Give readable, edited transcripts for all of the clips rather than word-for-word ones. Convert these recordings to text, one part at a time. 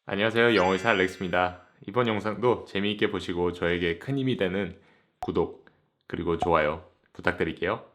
안녕하세요. 영어의사 알렉스입니다. 이번 영상도 재미있게 보시고 저에게 큰 힘이 되는 구독 그리고 좋아요 부탁드릴게요.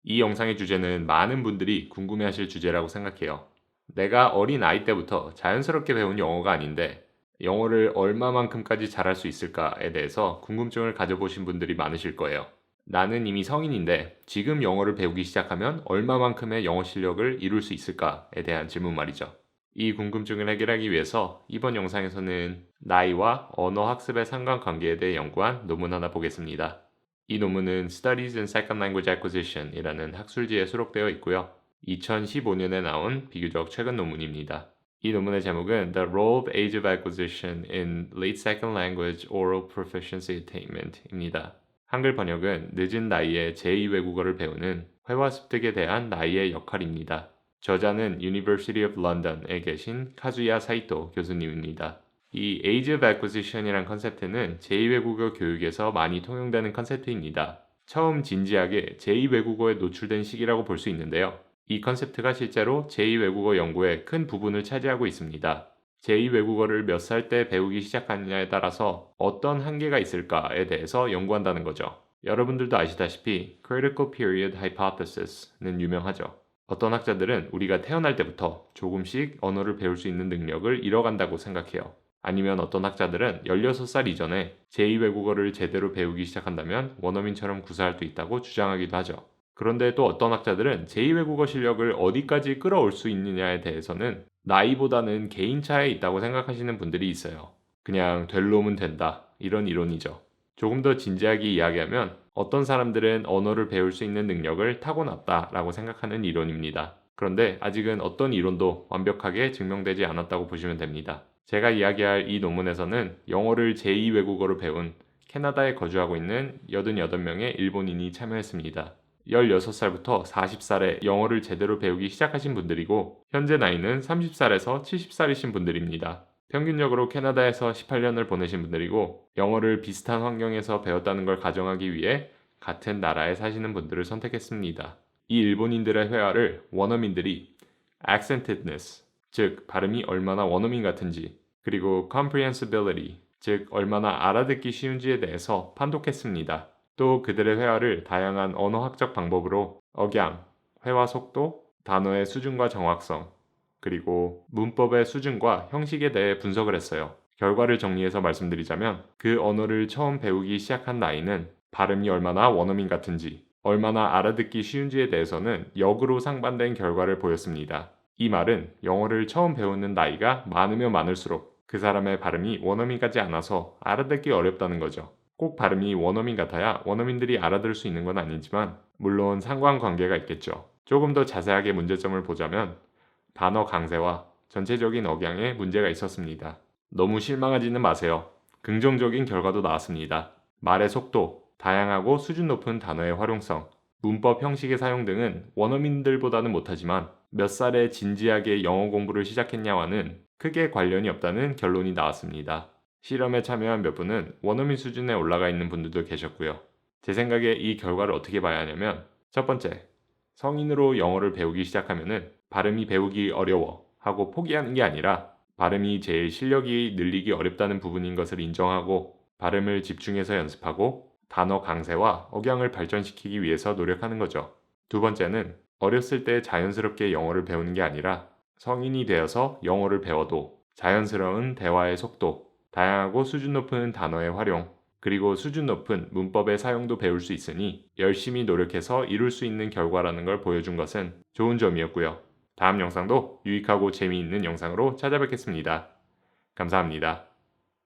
이 영상의 주제는 많은 분들이 궁금해하실 주제라고 생각해요. 내가 어린 아이 때부터 자연스럽게 배운 영어가 아닌데 영어를 얼마만큼까지 잘할 수 있을까에 대해서 궁금증을 가져보신 분들이 많으실 거예요. 나는 이미 성인인데 지금 영어를 배우기 시작하면 얼마만큼의 영어 실력을 이룰 수 있을까에 대한 질문 말이죠. 이 궁금증을 해결하기 위해서 이번 영상에서는 나이와 언어 학습의 상관관계에 대해 연구한 논문 하나 보겠습니다. 이 논문은 Studies in Second Language Acquisition 이라는 학술지에 수록되어 있고요. 2015년에 나온 비교적 최근 논문입니다. 이 논문의 제목은 The Role of Age of Acquisition in Late Second Language Oral Proficiency Attainment 입니다. 한글 번역은 늦은 나이에 제2외국어를 배우는 회화 습득에 대한 나이의 역할입니다. 저자는 University of London에 계신 카즈야 사이토 교수님입니다. 이 Age of Acquisition이란 컨셉트는 제2외국어 교육에서 많이 통용되는 컨셉트입니다. 처음 진지하게 제2외국어에 노출된 시기라고 볼 수 있는데요. 이 컨셉트가 실제로 제2외국어 연구의 큰 부분을 차지하고 있습니다. 제2외국어를 몇 살 때 배우기 시작하느냐에 따라서 어떤 한계가 있을까에 대해서 연구한다는 거죠. 여러분들도 아시다시피 Critical Period Hypothesis는 유명하죠. 어떤 학자들은 우리가 태어날 때부터 조금씩 언어를 배울 수 있는 능력을 잃어간다고 생각해요. 아니면 어떤 학자들은 16살 이전에 제2외국어를 제대로 배우기 시작한다면 원어민처럼 구사할 수 있다고 주장하기도 하죠. 그런데 또 어떤 학자들은 제2외국어 실력을 어디까지 끌어올 수 있느냐에 대해서는 나이보다는 개인차에 있다고 생각하시는 분들이 있어요. 그냥 될 놈은 된다. 이런 이론이죠. 조금 더 진지하게 이야기하면 어떤 사람들은 언어를 배울 수 있는 능력을 타고났다라고 생각하는 이론입니다. 그런데 아직은 어떤 이론도 완벽하게 증명되지 않았다고 보시면 됩니다. 제가 이야기할 이 논문에서는 영어를 제2외국어로 배운 캐나다에 거주하고 있는 88명의 일본인이 참여했습니다. 16살부터 40살에 영어를 제대로 배우기 시작하신 분들이고 현재 나이는 30살에서 70살이신 분들입니다. 평균적으로 캐나다에서 18년을 보내신 분들이고 영어를 비슷한 환경에서 배웠다는 걸 가정하기 위해 같은 나라에 사시는 분들을 선택했습니다. 이 일본인들의 회화를 원어민들이 accentedness, 즉 발음이 얼마나 원어민 같은지, 그리고 comprehensibility, 즉 얼마나 알아듣기 쉬운지에 대해서 판독했습니다. 또 그들의 회화를 다양한 언어학적 방법으로 억양, 회화 속도, 단어의 수준과 정확성, 그리고 문법의 수준과 형식에 대해 분석을 했어요. 결과를 정리해서 말씀드리자면 그 언어를 처음 배우기 시작한 나이는 발음이 얼마나 원어민 같은지, 얼마나 알아듣기 쉬운지에 대해서는 역으로 상반된 결과를 보였습니다. 이 말은 영어를 처음 배우는 나이가 많으면 많을수록 그 사람의 발음이 원어민 같지 않아서 알아듣기 어렵다는 거죠. 꼭 발음이 원어민 같아야 원어민들이 알아들을 수 있는 건 아니지만 물론 상관관계가 있겠죠. 조금 더 자세하게 문제점을 보자면 단어 강세와 전체적인 억양에 문제가 있었습니다. 너무 실망하지는 마세요. 긍정적인 결과도 나왔습니다. 말의 속도, 다양하고 수준 높은 단어의 활용성, 문법 형식의 사용 등은 원어민들보다는 못하지만 몇 살에 진지하게 영어 공부를 시작했냐와는 크게 관련이 없다는 결론이 나왔습니다. 실험에 참여한 몇 분은 원어민 수준에 올라가 있는 분들도 계셨고요. 제 생각에 이 결과를 어떻게 봐야 하냐면 첫 번째, 성인으로 영어를 배우기 시작하면은 발음이 배우기 어려워 하고 포기하는 게 아니라 발음이 제일 실력이 늘리기 어렵다는 부분인 것을 인정하고 발음을 집중해서 연습하고 단어 강세와 억양을 발전시키기 위해서 노력하는 거죠. 두 번째는 어렸을 때 자연스럽게 영어를 배우는 게 아니라 성인이 되어서 영어를 배워도 자연스러운 대화의 속도, 다양하고 수준 높은 단어의 활용, 그리고 수준 높은 문법의 사용도 배울 수 있으니 열심히 노력해서 이룰 수 있는 결과라는 걸 보여준 것은 좋은 점이었고요. 다음 영상도 유익하고 재미있는 영상으로 찾아뵙겠습니다. 감사합니다.